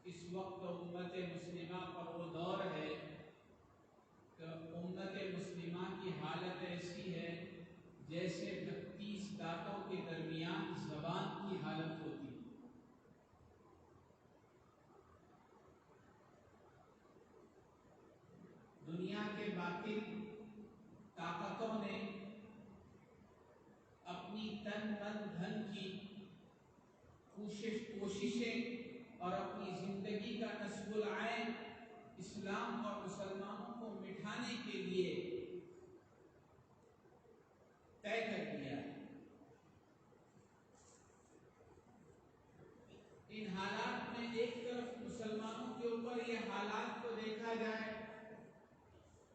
اس وقت امت مسلمہ پر وہ دور ہے کہ امت مسلمہ کی حالت ایسی ہے جیسے 32 دانتوں کے درمیان زبان کی حالت ہوتی ہے۔ دنیا کے باطل طاقتوں نے اپنی تن من دھن کی کوششیں اور اپنی زندگی کا نصب العین اسلام اور مسلمانوں کو مٹھانے کے لیے طے کر دیا ہے۔ ان حالات میں ایک طرف مسلمانوں کے اوپر یہ حالات کو دیکھا جائے،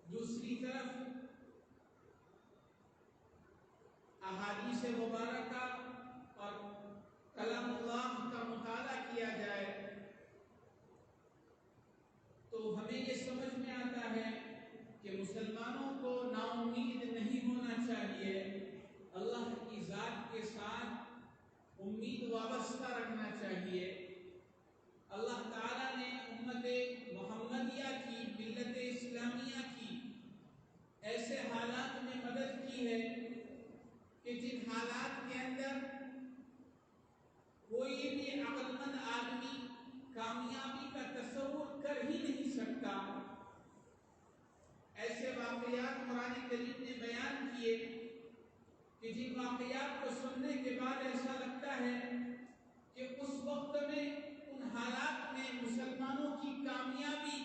دوسری طرف احادیث مبارکہ اور کلام اللہ کا مطالعہ کیا جائے تو ہمیں یہ سمجھ میں آتا ہے کہ مسلمانوں کو نا امید نہیں ہونا چاہیے، اللہ کی ذات کے ساتھ امید وابستہ رکھنا چاہیے۔ اللہ تعالیٰ نے امت محمدیہ کی، ملت اسلامیہ کی ایسے حالات میں مدد کی ہے کہ جن حالات کے اندر کوئی بھی عقل مند آدمی کامیابی کا تصور کر ہی نہیں سکتا۔ ایسے واقعات قرآن کریم نے بیان کیے کہ جن واقعات کو سننے کے بعد ایسا لگتا ہے کہ اس وقت میں ان حالات میں مسلمانوں کی کامیابی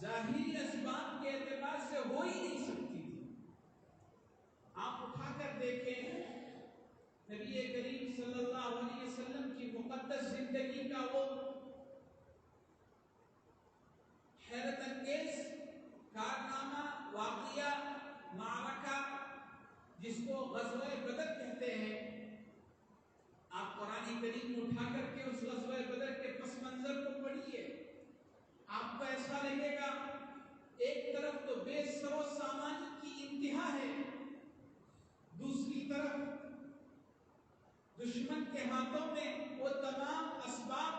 ظاہری اسباب کے اعتبار سے ہو ہی نہیں سکتی تھی۔ آپ اٹھا کر دیکھیں نبی کریم صلی اللہ علیہ وسلم کی مقدس زندگی کا وہ حیرت انگیز کارنامہ، واقعہ، معرکہ جس کو غزوہ بدر کہتے ہیں۔ آپ قرآن کریم اٹھا کر کے اس غزوہ بدر کے پس منظر کو پڑھیے، آپ کو ایسا لگے گا ایک طرف تو بے سر و سامان کی انتہا ہے، دوسری طرف دشمن کے ہاتھوں میں وہ تمام اسباب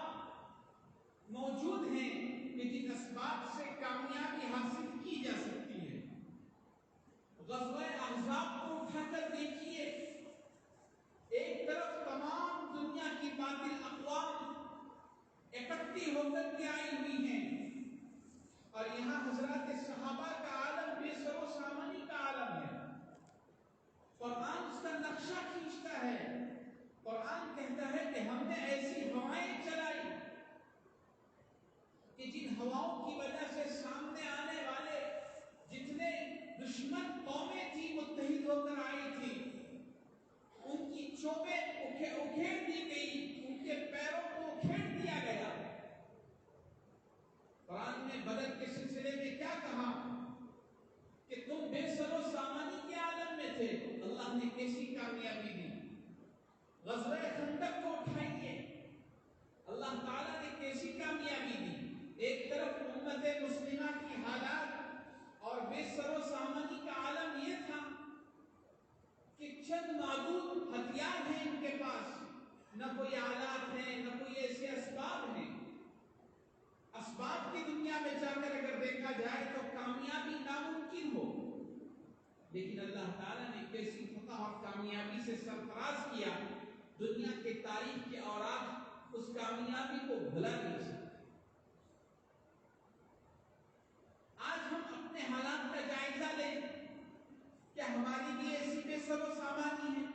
موجود ہیں کہ جن اسباب سے کامیابی حاصل کی جا سکتی ہے۔ غزوہ احزاب کو اٹھا کر دیکھیے، ایک طرف تمام دنیا کی باطل اقوام اکٹھی ہو کر کے آئی ہوئی ہیں اور یہاں حضرات صحابہ کا عالم بے سر و سامانی کا عالم ہے۔ قرآن اس کا نقشہ کھینچتا ہے، قرآن کہتا ہے کہ ہم نے ایسی ہوائیں چلائی کہ جن ہواؤں کی وجہ سے سامنے آنے والے جتنے دشمن قومیں تھی متحد ہو کر آئی تھی، ان کی چوبیں اکھیڑ دی گئی، ان کے پیروں کو اکھیڑ دیا گیا۔ قرآن نے بدر کے سلسلے میں کیا کہا کہ تم بے سر و سامانی کے عالم میں تھے، اللہ نے کیسی کامیابی دی۔ غزوہ خندق کو اٹھائیے، اللہ تعالیٰ نے کیسی کامیابی دی۔ ایک طرف امت مسلمہ کی حالات اور بے سر و سامانی کا عالم یہ تھا کہ چند معدود ہتھیار ہیں ان کے پاس، نہ کوئی آلات ہیں، نہ کوئی ایسے اسباب ہیں۔ اسباب کی دنیا میں جا کر اگر دیکھا جائے تو کامیابی ناممکن ہو، لیکن اللہ تعالیٰ نے کیسی فتح اور کامیابی سے سرفراز کیا، دنیا کے تاریخ کے اوراق اس کامیابی کو بھلا نہیں سکتے۔ آج ہم اپنے حالات کا جائزہ لیں، کیا ہماری بھی ایسی بے سر و سامانی ہے؟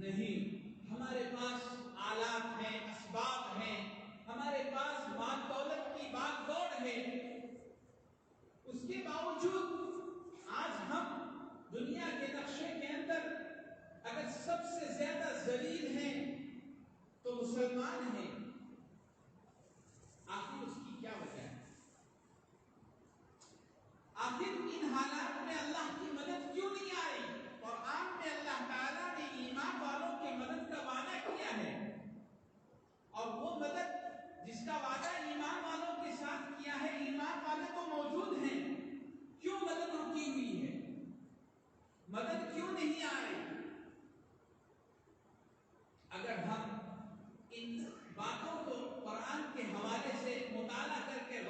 نہیں، ہمارے پاس آلات ہیں، اسباب ہیں، ہمارے پاس مال دولت کی باغ دوڑ ہے، اس کے باوجود آج ہم دنیا کے نقشے کے اندر اگر سب سے زیادہ ذلیل ہیں تو مسلمان ہیں۔ آخر اس کی کیا وجہ ہے؟ آخر ان حالات میں اللہ کی مدد کیوں نہیں آئی؟ قرآن میں اللہ تعالیٰ نے ایمان والوں کی مدد کا وعدہ کیا ہے، اور وہ مدد جس کا وعدہ ایمان والوں کے ساتھ کیا ہے، ایمان والے تو موجود ہیں، کیوں مدد رکی ہوئی ہے؟ مدد کیوں نہیں آ رہی؟ اگر ہم ان باتوں کو قرآن کے حوالے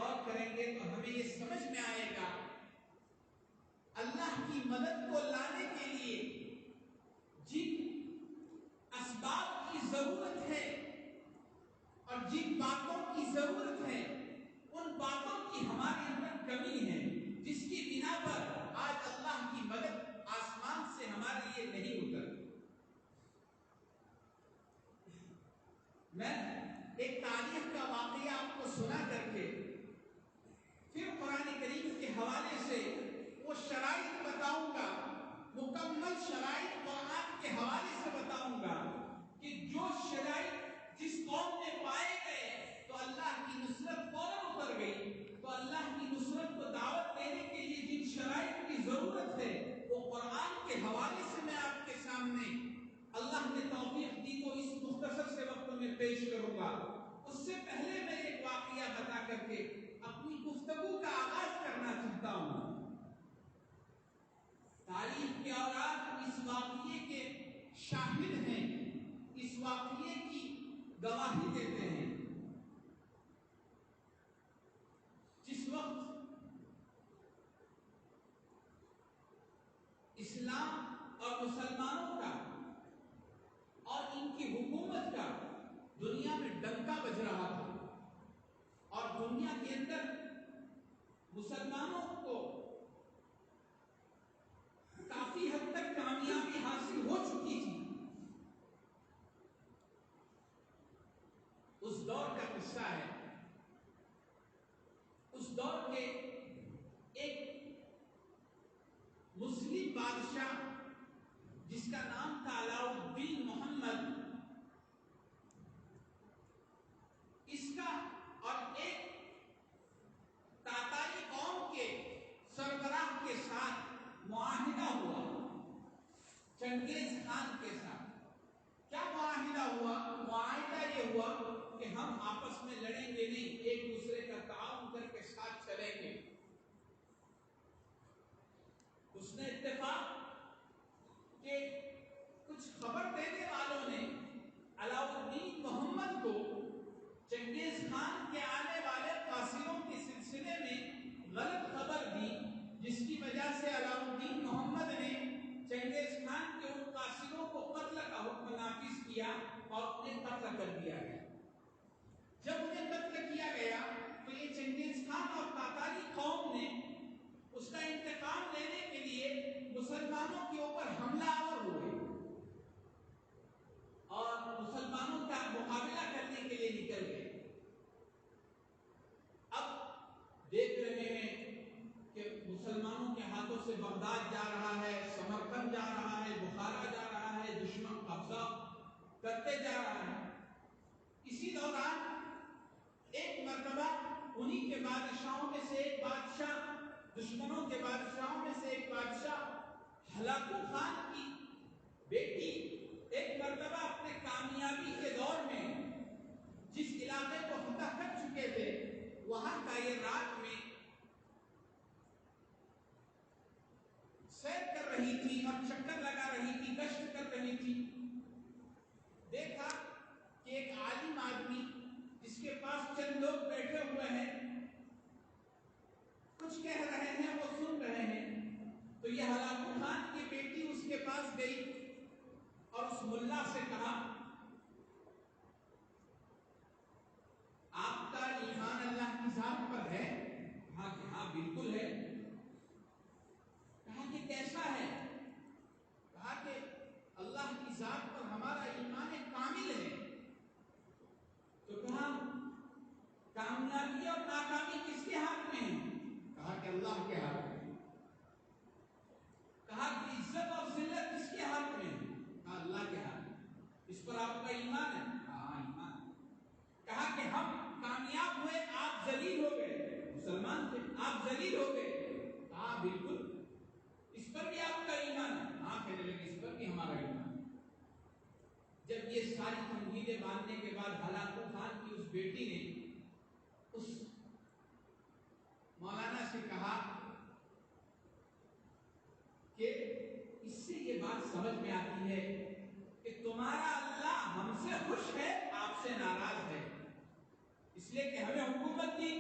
غور کریں گے تو ہمیں یہ سمجھ میں آئے گا اللہ کی مدد کو لانے کے لیے جن اسباب کی ضرورت ہے اور جن باتوں کی ضرورت ہے ان باتوں کی ہمارے اندر کمی ہے، جس کی بنا پر آج اللہ کی مدد آسمان سے ہمارے لیے نہیں اترتی۔ میں ایک تاریخ کا واقعہ آپ کو سنا کر کے پھر قرآن کریم کے حوالے سے وہ شرائط بتاؤں گا، مکمل شرائط قرآن کے حوالے سے بتاؤں گا کہ جو شرائط جس قوم میں پائے گئے تو اللہ کی نصرت فوراً اتر گئی۔ تو اللہ کی نصرت کو دعوت دینے کے لیے جن شرائط کی ضرورت ہے وہ قرآن کے حوالے سے میں آپ کے سامنے اللہ نے توفیق دی تو اس مختصر سے وقت میں پیش کروں گا۔ اس سے پہلے میں ایک واقعہ بتا کر کے اپنی گفتگو کا آغاز کرنا چاہتا ہوں۔ تاریخ کے اوراق اس واقعے کے شاہد ہیں، اس واقعے کی گواہی دیتے ہیں۔ جس وقت اسلام اور مسلمانوں کا اور ان کی حکومت کا دنیا میں ڈنکا بج رہا تھا اور دنیا کے اندر مسلمانوں کو کافی حد تک کامیابی حاصل ہو چکی تھی، اس دور کا قصہ ہے۔ اس دور کے ایک مسلم بادشاہ جس کا نام تھا علاء الدین محمد، اس کا اور ایک تاتاری قوم کے سربراہ کے ساتھ معاہدہ ہوا، چنگیز خان کے ساتھ۔ کیا معاہدہ ہوا؟ معاہدہ یہ ہوا کہ ہم آپس میں لڑیں گے نہیں، ایک دوسرے کا تعاون کر کے ساتھ چلیں گے۔ اس نے اتفاق کہ کچھ خبر دینے والوں نے علاء الدین محمد کو چنگیز خان کے آنے والے قاصدوں کے سلسلے میں غلط خبر دی، جس کی وجہ سے علاء الدین محمد نے چنگیز خان کے ان قاصدوں کو قتل کا حکم نافذ کیا اور انہیں قتل کر دیا گیا۔ جب انہیں قتل کیا گیا تو یہ چنگیز خان اور تاتاری قوم نے اس کا انتقام لینے کے لیے مسلمانوں کے اوپر حملہ آور ہوئے اور مسلمانوں کا مقابلہ کرنے کے لیے نکل گئے۔ اب دیکھ رہے ہیں کہ مسلمانوں کے ہاتھوں سے بغداد جا رہا ہے، سمرقند جا رہا ہے، بخارا جا رہا ہے، دشمن قبضہ کرتے جا رہا ہے۔ اسی دوران ایک مرتبہ انہی کے بادشاہوں میں سے ایک بادشاہ، دشمنوں کے بادشاہوں میں سے ایک بادشاہ ہلاکو خان کی بیٹی ایک مرتبہ اپنے کامیابی کے دور میں جس علاقے کو فتح کر چکے تھے وہاں کا یہ رات میں سیر کر رہی تھی اور چکر لگا رہی تھی، گشت کر رہی تھی۔ دیکھا کہ ایک عالم آدمی جس کے پاس چند لوگ بیٹھے ہوئے ہیں کچھ کہہ رہے ہیں، وہ سن رہے ہیں۔ تو یہ ہلاکو خان کی بیٹی اس کے پاس گئی اور اس ملا سے کہا، آپ کا ایمان اللہ کی ذات پر ہے؟ کہا کہ ہاں بالکل ہے۔ کہا کہ کیسا ہے؟ کہا کہ اللہ کی ذات پر ہمارا ایمان کامل ہے۔ تو کہا کامیابی اور ناکامی کس کے ہاتھ میں ہے؟ کہا کہ اللہ کے ہاتھ میں۔ کہا کہ عزت اور ذلت کس کے ہاتھ میں ہے؟ کہا اللہ کے ہاتھ میں۔ اس پر آپ کا ایمان ہے؟ ہاں ایمان۔ کہا کہ ہم کامیاب ہوئے، آپ ذلیل ہو گئے، مسلمان تھے، آپ ذلیل ہو گئے۔ کہا بالکل۔ اس پر بھی آپ کا ایمان ہے؟ ہاں کہنے لگے اس پر بھی ہمارا ایمان ہے۔ جب یہ ساری تمہیدیں باندھنے کے بعد ہلاکو خان کی اس بیٹی نے اس مولانا سے کہا کہ اس سے یہ بات سمجھ میں آتی ہے کہ تمہارا اللہ ہم سے خوش ہے، آپ سے ناراض ہے، اس لیے کہ ہمیں حکومت دی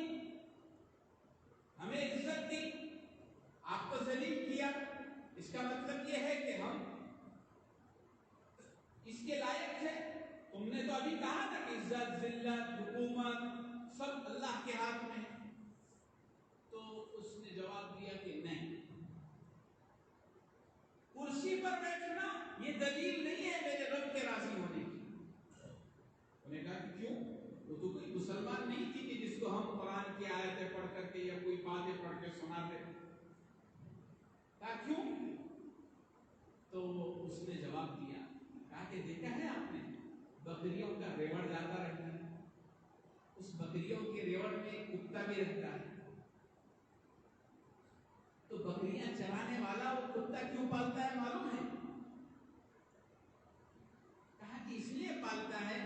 تو ابھی کہا تھا کہ عزت ذلت حکومت سب اللہ کے ہاتھ میں ہے، تو اس نے جواب دیا کہ نہیں، کرسی پر بیٹھنا یہ دلیل نہیں ہے میرے رب کے راضی ہونے کی۔ انہوں نے کہا کہ کیوں؟ وہ تو کوئی مسلمان نہیں تھی کہ جس کو ہم قرآن کی آیتیں پڑھ کر کے یا کوئی باتیں پڑھ کے سناتے۔ کہا کیوں؟ تو اس نے جواب دیا، کہا کہ دیکھا ہے آپ نے بکریوں کا ریوڑ جاتا رہتا ہے، اس بکریوں کے ریوڑ میں کتا بھی رہتا ہے، تو بکریاں چرانے والا وہ کتا کیوں پالتا ہے معلوم ہے؟ کہا کہ اس لیے پالتا ہے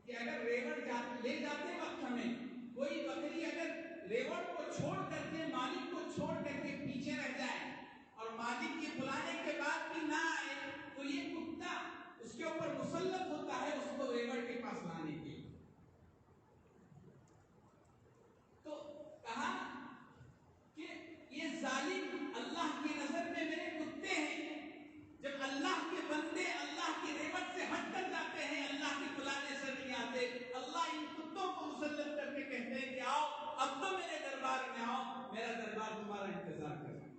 کہ اگر ریوڑ لے جاتے وقت ہمیں کوئی بکری اگر ریوڑ کو چھوڑ کر کے مالک کو چھوڑ کر کے پیچھے رہ جائے اور مالک کے بلانے کے بعد بھی نہ آئے تو یہ کتا اس کے اوپر مسلط ہوتا ہے اس کو ریوڑ کے پاس لانے کے لیے۔ تو کہا کہ یہ ظالم اللہ کی نظر میں میرے کتے ہیں، جب اللہ کے بندے اللہ کی رحمت سے ہٹ کر جاتے ہیں، اللہ کے بلانے سے نہیں آتے، اللہ ان کتوں کو مسلط کر کے کہتے ہیں کہ آؤ اب تو میرے دربار میں آؤ، میرا دربار تمہارا انتظار کر رہا ہے۔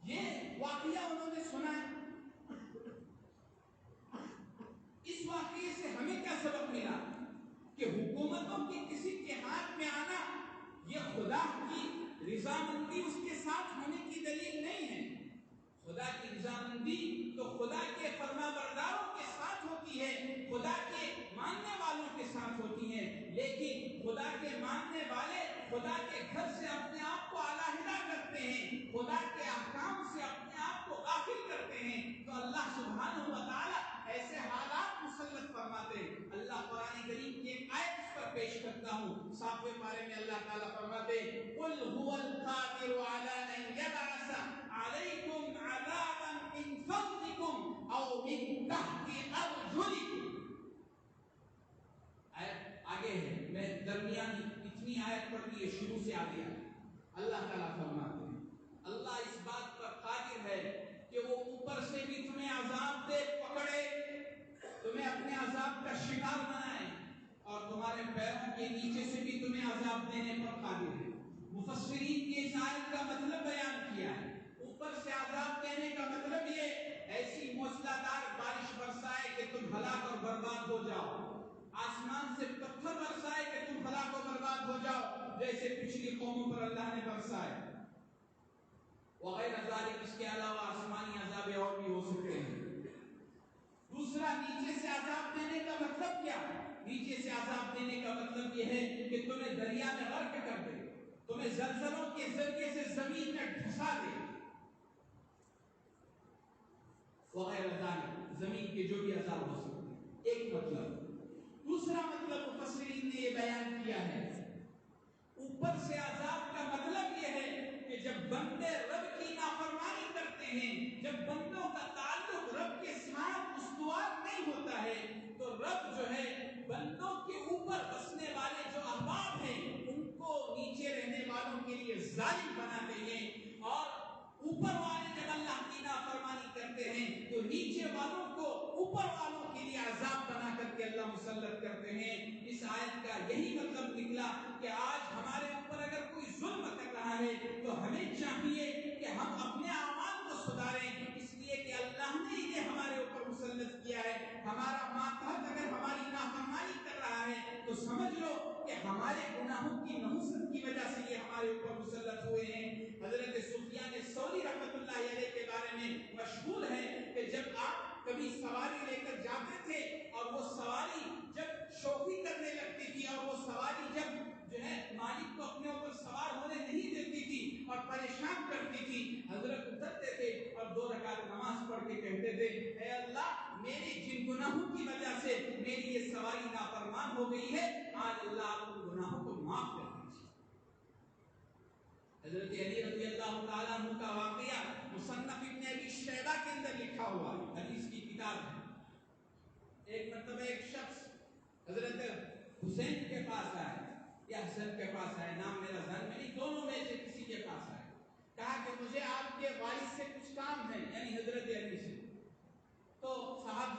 یہ واقعہ انہوں نے سنا ہے۔ اس واقعے سے ہمیں کیا سبق ملا کہ حکومتوں کے کسی کے ہاتھ میں آنا یہ خدا کی رضامندی اس کے ساتھ ہونے کی دلیل نہیں ہے۔ خدا کی رضامندی تو خدا کے فرما برداروں کے ساتھ ہوتی ہے، خدا کے ماننے والوں کے ساتھ ہوتی ہے، لیکن خدا کے ماننے والے خدا کے گھر سے اپنے آپ کو علیحدہ کرتے ہیں، خدا کے احکام سے اپنے آپ کو غافل کرتے ہیں، تو اللہ سبحانہ و تعالیٰ ایسے حالات مسلط فرماتے ہیں۔ اللہ قرآن کریم کی ایک آیت اس پر پیش کرتا ہوں، 7ویں پارے میں اللہ تعالیٰ فرماتے ہیں قُلْ هُوَ الْقَادِرُ عَلَىٰ أَن يَبْعَثَ عَلَيْكُمْ عَذَابًا مِّن فَوْقِكُمْ أَوْ مِن تَحْتِ أَرْجُلِكُمْ۔ آیت آگے ہے، میں درمیانی اتنی آیت پڑھ لی ہے، شروع سے آگے اللہ تعالیٰ فرماتے ہیں اللہ اس بات پر قادر ہے کہ وہ اوپر سے بھی تمہیں عذاب دے پکڑے، تمہیں اپنے عذاب کا شکار بنائے، اور تمہارے پیروں کے نیچے سے بھی تمہیں عذاب دینے پر قادر ہے۔ مفسرین کی اس آیت کا مطلب بیان کیا ہے، اوپر سے عذاب دینے کا مطلب یہ ایسی موسلادھار بارش برسائے کہ تم ہلاک اور برباد ہو جاؤ، آسمان سے پتھر برسائے کہ تم ہلاک و برباد ہو جاؤ جیسے پچھلی قوموں پر اللہ نے برسائے، وغیرہ ذالک، اس کے علاوہ آسمانی عذاب اور بھی ہو سکتے ہیں۔ دوسرا، نیچے سے عذاب دینے کا مطلب کیا؟ نیچے سے عذاب دینے کا مطلب یہ ہے کہ تمہیں دریا میں غرق کر دے، تمہیں زلزلوں کے ذریعے سے زمین میں ڈھسا دے، وغیرہ ذالک، زمین کے جو بھی عذاب ہو سکتے ہیں، ایک مطلب۔ دوسرا مطلب مفسرین نے یہ بیان کیا ہے، اوپر سے عذاب کا مطلب یہ ہے کہ جب بندے رب کی نافرمانی کرتے ہیں، جب بندوں کا تعلق رب کے ساتھ استوار نہیں ہوتا ہے، تو رب جو ہے بندوں کے اوپر بسنے والے جو احباب ہیں ان کو نیچے رہنے والوں کے لیے ظالم بناتے ہیں، اور اوپر والے جب اللہ کی نافرمانی کرتے ہیں تو نیچے والوں کو اوپر والوں کے لیے عذاب بنا کر کے اللہ مسلط کرتے ہیں۔ اس آیت کا یہی مطلب نکلا کہ آج ہمارے اوپر اگر کوئی ظلم کر رہا ہے تو ہمیں چاہیے کہ ہم اپنے اعمال کو سدھاریں، اس لیے کہ اللہ نے یہ ہمارے اوپر مسلط کیا ہے۔ ہمارا ماتحت اگر ہماری نافرمانی کر رہا ہے تو سمجھ لو کہ ہمارے گناہوں کی نحوست کی وجہ سے یہ ہمارے اوپر مسلط ہوئے ہیں۔ حضرت سفیان ثوری رحمۃ اللہ علیہ کے بارے میں مشہور ہے کہ جب آپ کبھی سواری لے کر جاتے تھے اور وہ سواری جب شوخی کرنے لگتی تھی اور وہ سواری جب جو ہے مالک کو اپنے اوپر سوار ہونے نہیں دیتی تھی اور پریشان کرتی تھی، حضرت اترتے تھے اور 2 رکعت نماز پڑھ کے کہتے تھے اے اللہ میری جن گناہوں کی وجہ سے میری یہ سواری نافرمان ہو گئی ہے، آج اللہ آپ ان گناہوں کو معاف کر دیجیے۔ حضرت علی رضی اللہ تعالیٰ عنہ کا واقعہ مصنف ابن ابی شیبہ کے اندر لکھا ہوا ہے، حدیث کی کتاب ہے۔ ایک مرتبہ ایک شخص حضرت حسین کے پاس آئے یا حسن کے پاس آئے، نام میرا ذہن میں نہیں، دونوں میں سے کسی کے پاس آئے، کہا کہ مجھے آپ کے والد سے کچھ کام ہے، یعنی حضرت علی سے۔ تو صاحب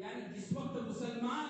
یعنی جس وقت مسلمان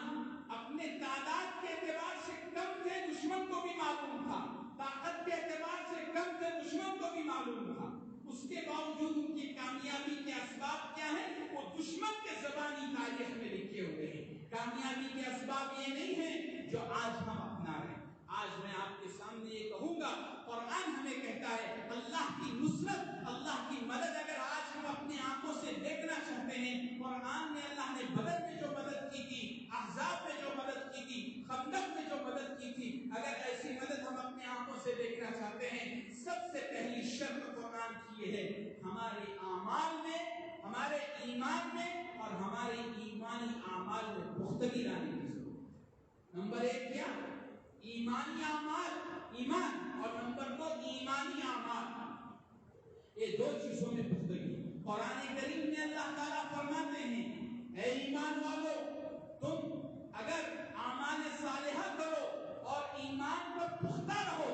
اپنے تعداد کے اعتبار سے کم تھے دشمن کو بھی معلوم تھا، طاقت کے اعتبار سے کم تھے دشمن کو بھی معلوم تھا، اس کے باوجود ان کی کامیابی کے اسباب کیا ہیں وہ دشمن کے زبانی تاریخ میں لکھے ہوئے ہیں۔ کامیابی کے اسباب یہ نہیں ہیں جو آج ہم اپنا رہے ہیں۔ آج میں آپ کے سامنے یہ کہوں گا، قرآن ہمیں کہتا ہے اللہ کی نصرت، اللہ کی مدد اگر آج ہم اپنی آنکھوں سے دیکھنا چاہتے ہیں، قرآن میں اللہ نے بدر میں جو مدد کی تھی، احزاب میں جو مدد کی تھی، خندق میں جو مدد کی تھی، اگر ایسی مدد ہم اپنے آنکھوں سے دیکھنا چاہتے ہیں، سب سے پہلی شرط قرآن کی یہ ہے ہمارے اعمال میں، ہمارے ایمان میں اور ہمارے ایمانی اعمال میں پختگی لانے کی ضرورت۔ نمبر ایک کیا؟ ایمانی اعمال، ایمان، اور نمبر دو ایمانی اعمال، یہ دو چیزوں میں پختگی۔ قرآن کریم میں اللہ تعالیٰ فرماتے ہیں اے ایمان والو، تم اگر اعمال صالحہ کرو اور ایمان پر پختہ رہو،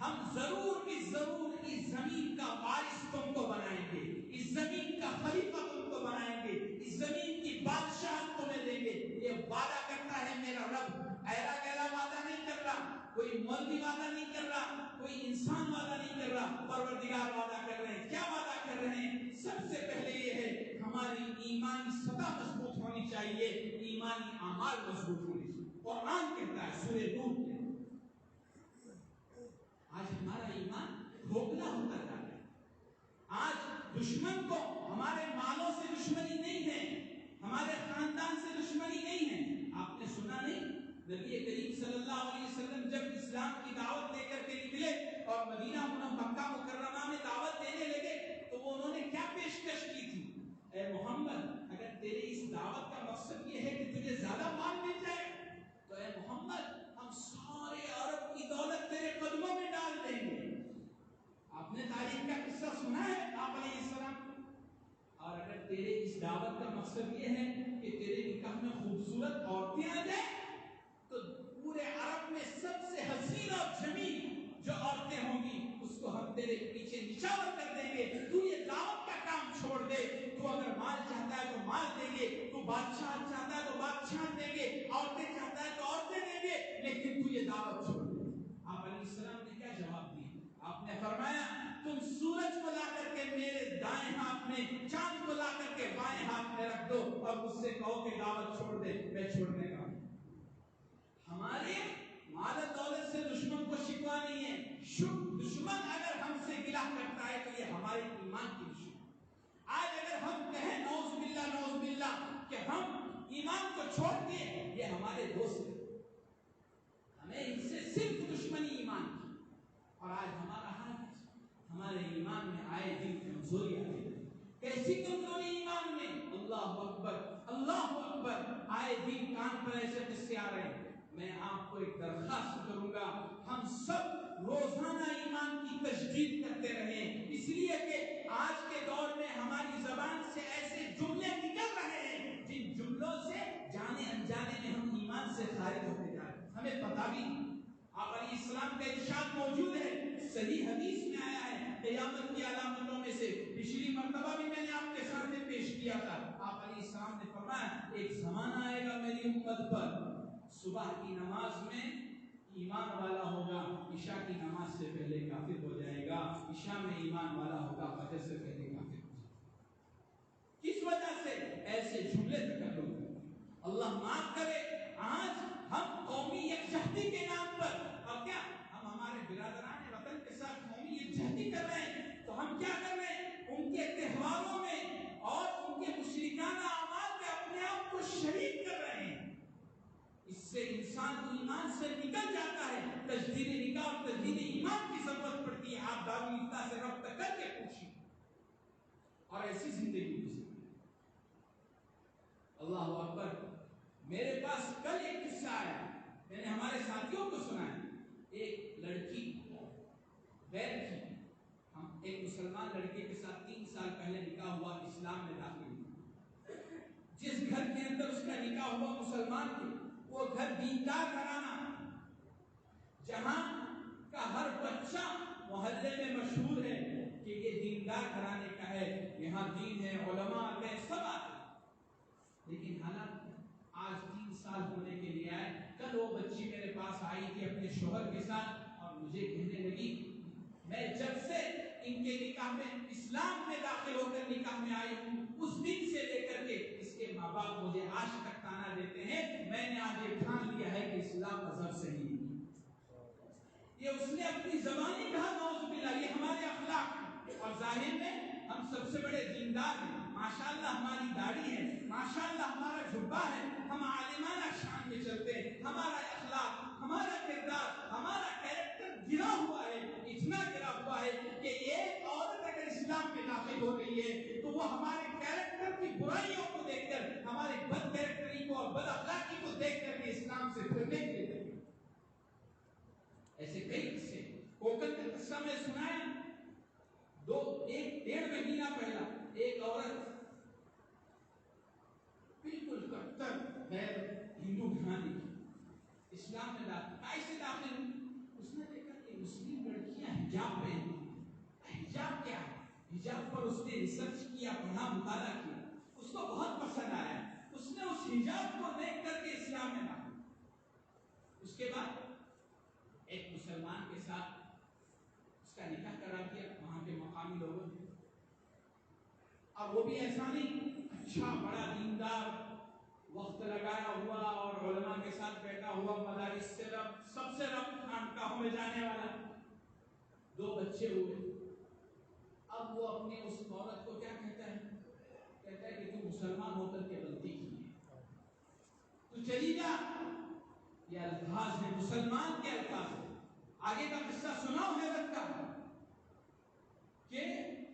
ہم ضرور بھی ضرور اس زمین کا وارث تم کو بنائیں گے، اس زمین کا خلیفہ تم کو بنائیں گے، اس زمین کی بادشاہت تمہیں دیں گے۔ یہ وعدہ کرتا ہے میرا رب، ایرا گیلا وعدہ نہیں کر رہا، کوئی مولوی وعدہ نہیں کر رہا، کوئی انسان وعدہ نہیں کر رہا، پروردگار وعدہ کر رہے ہیں۔ کیا وعدہ کر رہے ہیں؟ سب سے پہلے یہ ہے ہماری ایمانی سطح مضبوط ہونی چاہیے، ایمانی اعمال مضبوط ہونے چاہیے۔ قرآن کہتا ہے سورہ نور میں، آج ہمارا ایمان کھوکھلا ہوتا جا رہا ہے۔ آج دشمن کو ہمارے مالوں سے دشمنی نہیں ہے، ہمارے خاندان سے دشمنی نہیں ہے۔ آپ نے سنا نہیں، نبی کریم صلی اللہ علیہ وسلم جب اسلام کی دعوت لے کر کے نکلے اور مدینہ مکہ مکرمہ میں دعوت دینے لگے تو وہ انہوں نے کیا پیشکش کی تھی؟ اے محمد، اگر تیرے اس دعوت کا مقصد یہ ہے کہ تجھے زیادہ مال مل جائے تو اے محمد ہم سارے عرب کی دولت تیرے قدموں میں ڈال دیں گے۔ آپ نے تاریخ کا قصہ سنا ہے آپ علیہ السلام۔ اور اگر تیرے اس دعوت کا مقصد یہ ہے کہ تیرے نکاح میں خوبصورت عورتیں آ جائیں تو پورے عرب میں سب سے حسین اور جمیل جو عورتیں ہوں گی اس کو ہم تیرے پیچھے نچاور کر دیں گے۔ تو یہ دعوت کا کام چھوڑ دے، تو اگر مال چاہتا ہے تو مال دیں گے، تو بادشاہ چاہتا ہے تو بادشاہ دیں گے، عورتیں چاہتا ہے تو عورتیں دیں گے، لیکن تو یہ دعوت چھوڑ دے۔ آپ علیہ السلام نے کیا جواب دیا؟ آپ نے فرمایا تم سورج کو لا کر کے میرے دائیں ہاتھ میں، چاند کو لا کر کے بائیں ہاتھ میں رکھ دو اور مجھ سے کہو کہ دعوت چھوڑ دے، میں چھوڑنے کا ہوں۔ ہمارے مال دولت سے دشمن کو شکوا نہیں ہے، دشمن اگر ہم سے گلہ کرتا ہے تو یہ ہمارے ایمان کی دشمن۔ آج اگر ہم کہیں نعوذ باللہ نعوذ باللہ کہ ہم ایمان کو چھوڑ دیے، یہ ہمارے دوست ہیں، ہمیں ان سے صرف دشمنی ایمان کی۔ اور آج ہمارا حال ہمارے ایمان میں آئے دن کمزوری آتی ہے۔ کیسی کمزوری ایمان میں؟ اللہ اکبر اللہ اکبر، آئے دن کان پر ایسے قصے آ رہے ہیں۔ میں آپ کو ایک درخواست کروں گا، ہم سب روزانہ ایمان کی تجدید کرتے رہیں، اس لیے کہ آج کے دور میں ہماری زبان سے ایسے جملے نکل رہے ہیں جن جملوں سے جانے انجانے میں ہم ایمان سے خارج ہوتے جا رہے ہیں، ہمیں پتہ بھی نہیں۔ آپ علیہ السلام کا ارشاد موجود ہے، صحیح حدیث میں آیا ہے، قیامت کی علامتوں میں سے پچھلی مرتبہ بھی میں نے آپ کے سامنے پیش کیا تھا۔ آپ علیہ السلام نے فرمایا ایک زمانہ آئے گا میری امت پر، صبح کی نماز میں ایمان والا ہوگا، عشاء کی نماز سے پہلے کافر ہو جائے گا، عشاء میں ایمان والا ہوگا، فجر سے پہلے کافر ہو جائے گا۔ کس وجہ سے ایسے جملے تکلم کرتے ہیں؟ اللہ معاف کرے، آج ہم قومی یکجہتی کے نام پر، اور کیا ہم ہمارے برادران وطن کے ساتھ قومی یکجہتی کر رہے ہیں، تو ہم کیا کر رہے ہیں؟ ان کے تہواروں میں اور ان کے مشرکانہ اعمال میں اپنے آپ کو شریک کر رہے ہیں۔ اس سے انسان ایمان سے نکل جاتا ہے۔ تجدید نکاح اور تجدید ایمان کی ضرورت پڑتی ہے۔ آپ دارالفتہ سے رابطہ کر کے پوچھیں اور ایسی زندگی گزریں۔ اللہ اکبر، میرے پاس کل ایک قصہ آیا، میں نے ہمارے ساتھیوں کو سنایا۔ ایک لڑکی غیر تھی، ہم ایک مسلمان لڑکے کے ساتھ 3 سال پہلے نکاح ہوا، اسلام میں داخل ہوئی۔ جس گھر کے اندر اس کا نکاح ہوا مسلمان کے، وہ گھر دیندار گھرانہ، جہاں کا ہر بچہ محلے میں مشہور ہے کہ یہ دیندار گھرانے کا ہے، یہاں دین ہے، علماء آتے ہیں، سب آتے ہیں۔ لیکن حالات آج 3 سال ہونے کے لیے آئے. کل وہ بچی میرے پاس آئی تھی اپنے شوہر کے ساتھ اور مجھے کہنے لگی میں جب سے ان کے نکاح میں اسلام میں داخل ہو کر نکاح میں آئی ہوں اس دن سے لے کر کے اس کے ماں باپ مجھے آج تک تانا دیتے ہیں. میں نے آج یہ ٹھان لیا ہے کہ اسلام مذہب صحیح نہیں. یہ اس نے اپنی زبانی کہا نعوذ باللہ. یہ ہمارے اخلاق اور ظاہر میں ہم سب سے بڑے دیندار ہیں. ماشاءاللہ ہماری داڑھی ہے, ماشاءاللہ ہمارا جھبا ہے, ہم عالمانہ شان میں چلتے ہیں. ہمارا اخلاق, ہمارا کردار, ہمارا کیریکٹر گرا ہوا ہے, اتنا گرا ہوا ہے کہ ایک عورت اگر اسلام میں داخل ہو رہی ہے تو وہ ہمارے کیریکٹر کی برائیوں کو دیکھ کر, ہمارے بد کیریکٹری کو اور بد اخلاقی کو دیکھ کر کے اسلام سے پھرنے کے لیے. ایسے کئی قصے. کوکل کا قصہ میں سنایا. 1.5 مہینہ پہلا ایک عورت بالکل کٹر غیر ہندو گھرانے کی اسلام میں داخل ہوئی. اس نے دیکھا کہ مسلم لڑکیاں حجاب پہنتی ہیں. حجاب کیا ہے؟ حجاب پر اس نے ریسرچ کیا, پڑھا, مطالعہ کیا. اس کو بہت پسند آیا. اس نے اس حجاب کو دیکھ کر کے اسلام میں داخل. اس کے بعد ایک مسلمان کے ساتھ اس کا نکاح کرا دیا وہاں کے مقامی لوگوں نے. اور وہ بھی ایسا نہیں, اچھا بڑا دیندار, وقت لگایا ہوا اور علماء کے ساتھ بیٹھا ہوا, مدارس سے سب سے خانقاہوں میں جانے والا. 2 بچے ہوئے. اب وہ اپنی اس عورت کو کیا کہتا ہے؟ کہتا ہے کہ تو مسلمان ہو کر کے غلطی کی ہے, تو چلی جا. یہ الفاظ ہے, مسلمان کے الفاظ ہے. آگے کا قصہ سناؤ حضرت کا کہ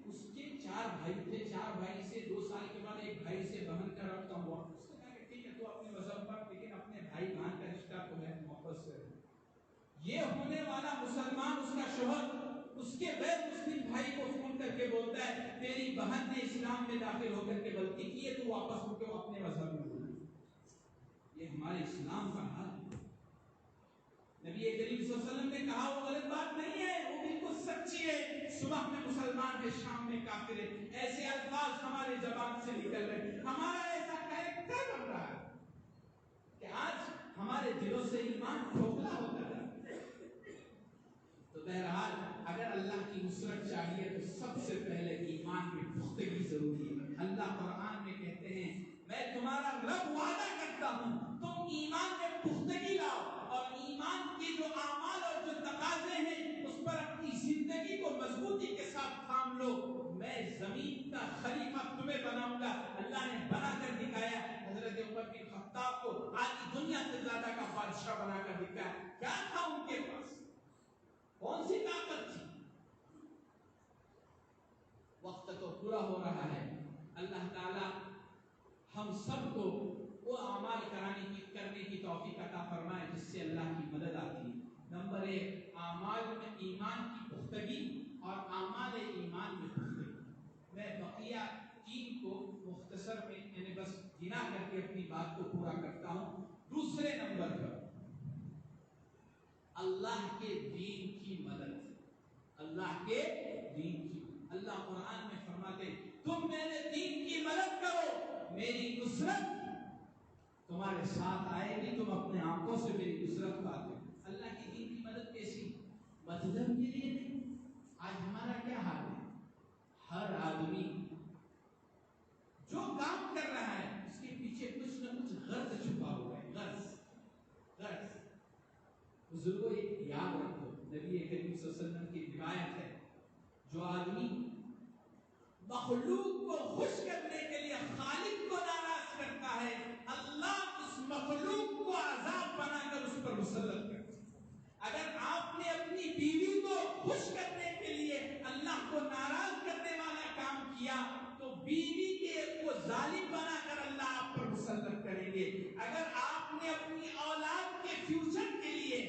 اس کے 4 بھائی تھے. 4 بھائی سے 2 سال کے بعد ایک بھائی سے بہن کا رابطہ ہوا. اس نے کہا کہ ٹھیک ہے تو اپنے مذہب پر, لیکن اپنے بھائی بہن کا رشتہ تو ہے, محبت سے. یہ ہونے والا مسلمان اس کا شوہر اس کے غیر مسلم بھائی کو فون کر کے بولتا ہے تیری بہن نے اسلام میں داخل ہو کر کے غلطی کی ہے, تو واپس ہو کے اپنے مذہب میں بولے. یہ ہمارے اسلام کا حال ہے. نبی کریم صلی اللہ علیہ وسلم نے کہا وہ غلط بات نہیں ہے, وہ بالکل سچی ہے. صبح میں مسلمان ہے, شام میں کافر ہے. ایسے الفاظ ہمارے زبان سے نکل رہے. ہمارا ایسا کیریکٹر بن رہا ہے کہ آج ہمارے دلوں سے ایمان کھوکھلا ہوتا ہے. تو بہرحال اگر اللہ کی نصرت چاہیے تو سب سے پہلے ایمان میں پختگی ضروری ہے. اللہ قرآن میں کہتے ہیں میں تمہارا رب وعدہ کرتا ہوں تم ایمان میں پختگی لاؤ اور ایمان کے جو اعمال اور جو تقاضے ہیں اس پر اپنی زندگی کو مضبوطی کے ساتھ تھام لو. میں زمین کا خلیفہ تمہیں بناؤں گا. اللہ نے بنا کر دکھایا. حضرت عمر بن خطاب کو آج دنیا سے زیادہ کا بادشاہ بنا کر دکھایا. کیا تھا ان کے پاس؟ کون سی طاقت تھی؟ وقت تو پورا ہو رہا ہے. اللہ تعالی ہم سب کو وہ اعمال کرنے کی توفیق عطا فرمائے جس سے اللہ کی مدد آتی ہے. نمبر 1 اعمال میں ایمان کی پختگی اور اعمال ایمان میں پختگی. میں بقیہ 3 کو مختصر میں یعنی بس گنا کر کے اپنی بات کو پورا کرتا ہوں. دوسرے نمبر پر اللہ کے دین کی مدد. اللہ کے دین کی اللہ قرآن میں فرماتے تم میرے دین کی مدد کرو, میری نصرت تمہارے ساتھ آئے گی, تم اپنے آنکھوں سے میری نصرت پاتے. اللہ کی دین کی مدد کیسی؟ مطلب کے لیے نہیں. آج ہمارا کیا حال ہے؟ ہر آدمی جو کام کر رہا ہے اس کے پیچھے کچھ نہ کچھ غرض چھپا ہوا ہے. غرض بزرگوں یاد رکھو, نبی کریم صلی اللہ علیہ وسلم کی روایت ہے جو آدمی مخلوق کو خوش کرنے کے لیے خالق کو ناراض کرتا ہے اللہ اس مخلوق کو عذاب بنا کر اس پر مسلط کرتا ہے. اگر آپ نے اپنی بیوی کو خوش کرنے کے لیے اللہ کو ناراض کرنے والا کام کیا تو بیوی کے کو ظالم بنا کر اللہ آپ پر مسلط کریں گے. اگر آپ نے اپنی اولاد کے فیوچر کے لیے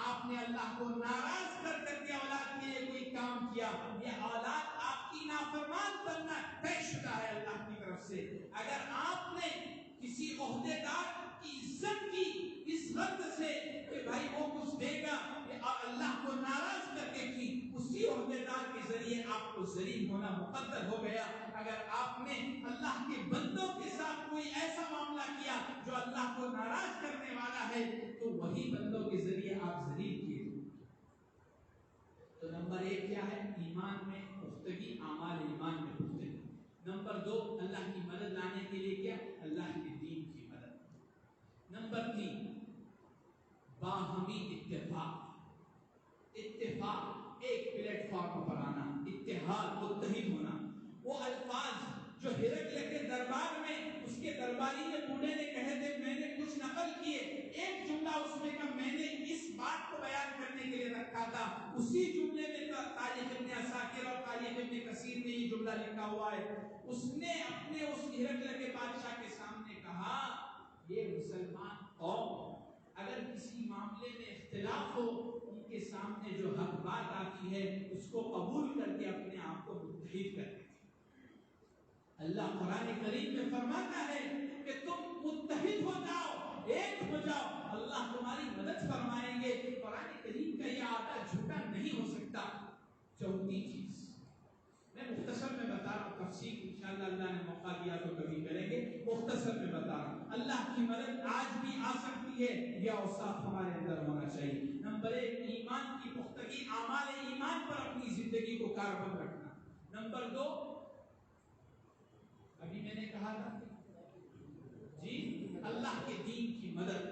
آپ نے اللہ کو ناراض کر کر کے اولاد کے لیے کوئی کام کیا, یہ اولاد آپ کی نافرمان بننا طے شدہ ہے اللہ کی طرف سے. اگر آپ نے کسی عہدے دار کی عزت کی اس غرض سے کہ بھائی وہ کچھ دے گا اور اللہ کو ناراض کر کے کی, اسی عہدے دار کے ذریعے آپ کو ذلیل ہونا مقدر ہو گیا. اگر آپ نے اللہ کے بندوں کے ساتھ کوئی ایسا معاملہ کیا جو اللہ کو ناراض کرنے والا ہے تو وہی بندوں کے ذریعے آپ ذلیل کیے. تو نمبر 1 کیا ہے؟ ایمان میں پختگی، اعمال ایمان میں پختگی. نمبر 2 اللہ کی مدد لانے کے لیے کیا؟ اللہ کے دین کی مدد. نمبر 3 باہمی اتفاق، ایک پلیٹ فارم پر آنا، اتحاد، متحد ہونا. وہ الفاظ جو ہرقل کے دربار میں اس کے درباری نے بوڑھے نے کہے تھے، میں نے کچھ نقل کیے، ایک جملہ اس میں کا میں نے اس بات کو بیان کرنے کے لیے رکھا تھا، اسی جملے میں تاریخ ابن عساکر اور تاریخ ابن کثیر میں یہ جملہ لکھا ہوا ہے. اس نے اپنے اس ہرقل کے بادشاہ کے سامنے کہا، یہ مسلمان قوم اگر کسی معاملے میں اختلاف ہو، ان کے سامنے جو حق بات آتی ہے اس کو قبول کر کے اپنے آپ کو متحد کرتے ہیں. اللہ قرآن کریم میں فرماتا ہے کہ تم متحد ہو جاؤ، ایک ہو جاؤ، اللہ تمہاری مدد فرمائیں گے. قرآن کریم کا یہ آدھا جھوٹا نہیں ہو سکتا. چوتھی چیز میں مختصر میں بتا رہا ہوں، تفصیل انشاءاللہ اللہ نے موقع دیا تو کبھی کریں گے. مختصر میں بتا رہا ہوں، اللہ کی مدد آج بھی آ سکتی ہے، یہ اوصاف ہمارے اندر ہونا چاہیے. نمبر 1 ایمان کی پختگی، اعمال ایمان پر اپنی زندگی کو کاربند رکھنا. نمبر 2 ابھی میں نے کہا تھا جی اللہ کے دین کی مدد،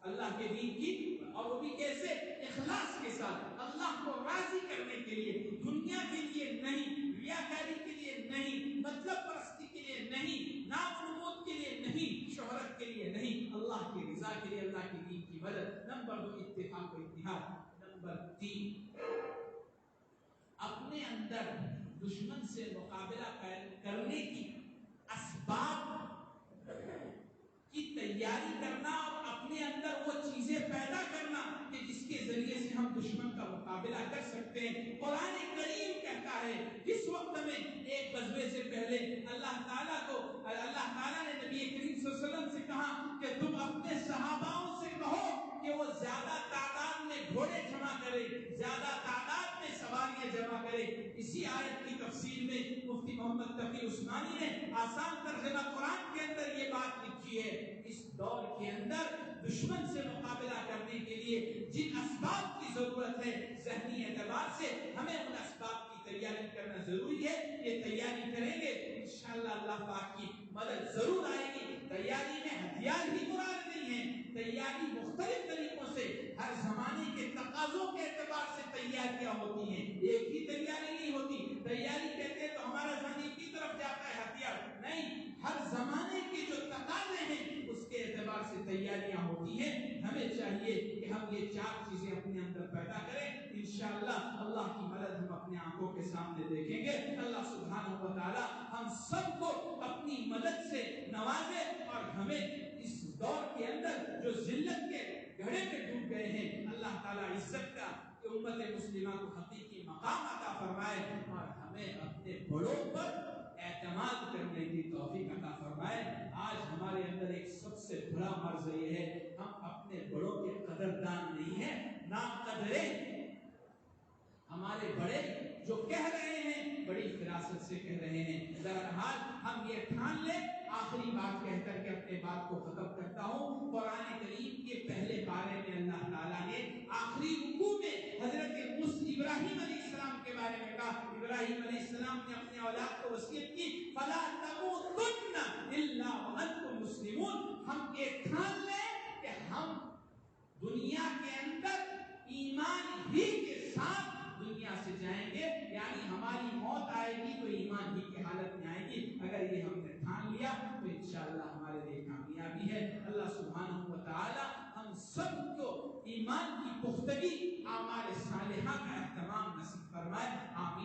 اللہ کے دین کی، اور وہ بھی کیسے؟ اخلاص کے ساتھ، اللہ کو راضی کرنے کے لیے، دنیا کے لیے نہیں، ریاکاری کے لیے نہیں، مطلب پرستی کے لیے نہیں، نام و نمود کے لیے نہیں، شہرت کے لیے نہیں، اللہ کی رضا کے لیے، اللہ کے دین کی مدد. نمبر 2 اتفاق و اتحاد. نمبر 3 اپنے اندر دشمن سے مقابلہ کرنے کی اسباب کی تیاری کرنا اور اپنے اندر وہ چیزیں پیدا کرنا کہ جس کے ذریعے سے ہم دشمن کا مقابلہ کر سکتے ہیں. قرآن کریم کہتا ہے اس وقت میں ایک غزوے سے پہلے اللہ تعالیٰ نے نبی کریم صلی اللہ علیہ وسلم سے کہا کہ تم اپنے صحاباؤں سے کہو کہ وہ زیادہ تعداد میں گھوڑے جمع کرے، زیادہ تعداد میں سواریاں جمع کرے. اسی آیت کی تفسیر میں مفتی محمد تقی عثمانی نے آسان ترجمہ قرآن کے اندر یہ بات لکھی ہے، اس دور کے اندر دشمن سے مقابلہ کرنے کے لیے جن اسباب کی ضرورت ہے، ذہنی اعتبار سے ہمیں ان اسباب کی تیاری کرنا ضروری ہے. یہ تیاری کریں گے انشاءاللہ اللہ پاک کی مدد ضرور آئے گی. تیاری میں ہتھیار ہی مراد نہیں ہے، تیاری مختلف طریقوں سے ہر زمانے کے تقاضوں کے اعتبار سے تیاریاں ہوتی ہیں. ایک ہی تیاری نہیں ہوتی. تیاری کہتے ہیں تو ہمارا ذہن کی طرف جاتا ہے ہتھیار نہیں، ہر زمانے کے جو تقاضے ہیں اس کے اعتبار سے تیاریاں ہوتی ہیں. ہمیں چاہیے کہ ہم یہ 4 چیزیں اپنے اندر پیدا کریں. انشاءاللہ اللہ کی مدد ہم اپنے آنکھوں کے سامنے دیکھیں گے. اللہ سبحانہ و تعالی ہم سب کو اپنی مدد سے نوازے اور ہمیں اس دور کے اندر جو ذلت کے گڑھے میں ڈوب گئے ہیں، اللہ تعالیٰ عزت کا کہ امت مسلمہ کو حقیقی مقام عطا فرمائے اور ہمیں اپنے بڑوں پر اعتماد کرنے کی توفیق عطا فرمائے. آج ہمارے اندر ایک سب سے بڑا مرض یہ ہے، ہم اپنے بڑوں کے قدردان نہیں ہیں، ناقدرے. ہمارے بڑے جو کہہ رہے ہیں بڑی فراست سے کہہ رہے ہیں. بہرحال ہم یہ ٹھان لیں. آخری بات کہہ کر کے اپنے بات کو ختم کرتا ہوں. قرآن کریم کے پہلے پارے میں اللہ تعالیٰ نے آخری رکوع میں حضرت ابراہیم علیہ السلام کے بارے میں کہا. ابراہیم علیہ السلام نے اپنے اولاد کو وصیت کی، فَلَا تَمُوتُنَّ إِلَّا وَأَنْتُمْ مُسْلِمُونَ. ہم یہ ٹھان لیں کہ ہم دنیا کے اندر ایمان ہی کے ساتھ دنیا سے جائیں گے، یعنی ہماری موت آئے گی تو ایمان ہی کی حالت میں آئے گی. اگر یہ ہم نے ٹھان لیا تو انشاءاللہ ہمارے لیے کامیابی ہے. اللہ سبحانہ و تعالی ہم سب کو ایمان کی پختگی، اعمال صالحہ کا اہتمام نصیب فرمائے. آمین.